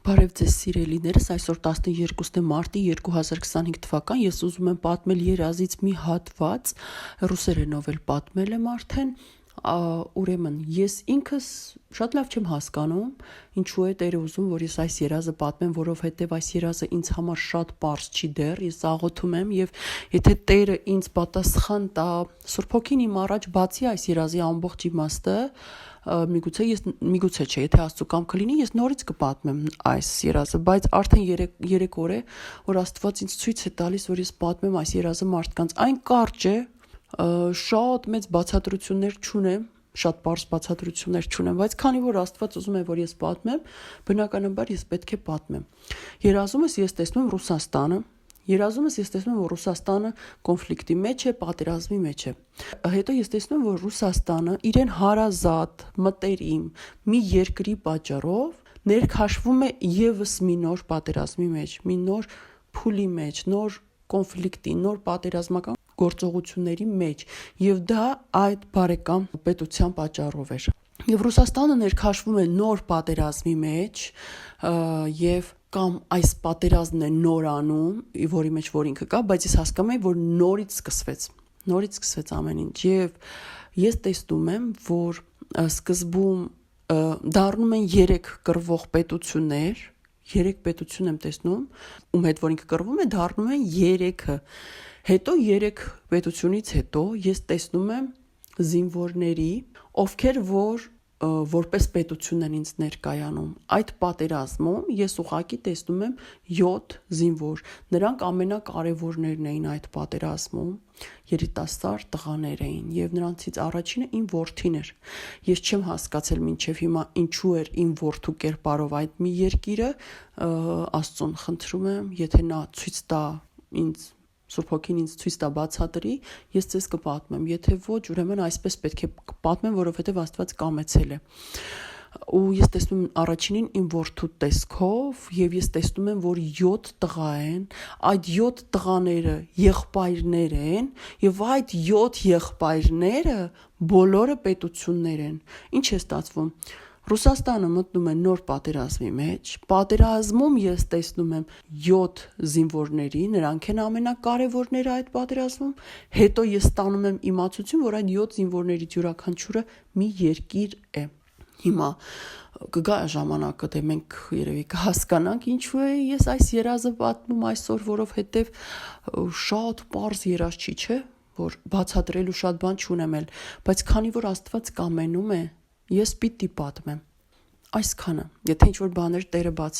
Բարև ձեզ սիրելիներս, այսօր 12 մարտի 2025 թվական, ես ուզում եմ պատմել երազից մի հատված, ռուսերենով էլ պատմել եմ արդեն, ուրեմն ես ինքս շատ լավ չեմ հասկանում, ինչու է Տերը ուզում, որ ես այս երազը պատմեմ, որովհետև այս երազը ինձ համար շատ պարզ չի դեռ, ես աղոթում եմ եւ եթե Տերը ինձ պատասխան տա, Սուրբ Հոգին իմ առաջ բացի այս երազի ամբողջ իմաստը, միգուցե չէ, եթե Աստծո կամքը լինի, ես նորից կպատմեմ այս երազը, բայց արդեն 3 օր է, որ Աստված ինձ ցույց է տալիս, որ ես պատմեմ այս երազը մարդկանց։ Այն կարճ է, շատ մեծ բացատրություններ չունեմ, շատ պարզ բացատրություններ չունեմ, բայց քանի որ Աստված ուզում է, որ ես պատմեմ, բնականաբար ես պետք է պատմեմ։ Երազումս ես տեսնում եմ, որ Ռուսաստանը կոնֆլիկտի մեջ է, պատերազմի մեջ է։ Հետո ես տեսնում եմ, որ Ռուսաստանը իրեն հարազատ, մտերիմ մի երկրի պատճառով ներքաշվում է եւս մի նոր պատերազմի մեջ, մի նոր փուլի մեջ, նոր կոնֆլիկտի, նոր պատերազմական գործողությունների մեջ, եւ դա այդ բարեկամ պետության պատճառով էր։ Եվ Ռուսաստանը ներքաշվում է նոր պատերազմի մեջ, եւ կամ այս պատերազմն է նոր անում, որի մեջ որ ինքը կա, բայց ես հասկանում եմ, որ նորից սկսվեց ամեն ինչ, եւ ես տեսնում եմ, որ սկզբում դառնում են 3 կռվող պետություններ, 3 պետություն եմ տեսնում, ում հետ որ ինքը կռվում է, դառնում են 3-ը։ Հետո 3 պետությունից հետո ես տեսնում եմ զինվորների, ովքեր որ որպես պետություն են ինձ ներկայանում։ Այդ պատերազմում ես ուղղակի տեսնում եմ 7 զինվոր։ Նրանք ամենակարևորներն էին այդ պատերազմում, երիտասարդ տղաներ էին, եւ նրանցից առաջինը իմ որդին էր։ Ես չեմ հասկացել մինչեւ հիմա ինչու էր իմ որդու կերպարով այդ մի երկիրը, Աստծուն խնդրում եմ, եթե նա ցույց տա ինձ, Սուրբ Հոգին ինձ ցույց տա բացատրի, ես ձեզ կպատմեմ, եթե ոչ, ուրեմն այսպես պետք է պատմեմ, որովհետև Աստված կամեցել է։ Ու ես տեսնում եմ առաջինին իմ որդու տեսքով եւ ես տեսնում եմ, որ 7 տղա են, այդ 7 տղաները եղբայրներ են եւ այդ 7 եղբայրները բոլորը պետություններ են։ Ինչ է ստացվում։ Ռուսաստանը մտնում է նոր պատերազմի մեջ, պատերազմում ես տեսնում եմ 7 զինվորների, նրանք են ամենակարևորները այդ պատերազմում, հետո ես ստանում եմ իմացություն, որ այդ 7 զինվորներից յուրաքանչյուրը մի երկիր է։ Հիմա կգա ժամանակը, դե մենք երևի կհասկանանք ինչու է ես այս երազը պատմում այսօր, որովհետև շատ պարզ երազ չի, չէ, որ բացատրելու շատ բան չունեմ էլ, բայց քանի որ Աստված կամենում է, ես պիտի պատմեմ այսքանը, եթե ինչ-որ բաներ Տերը բացի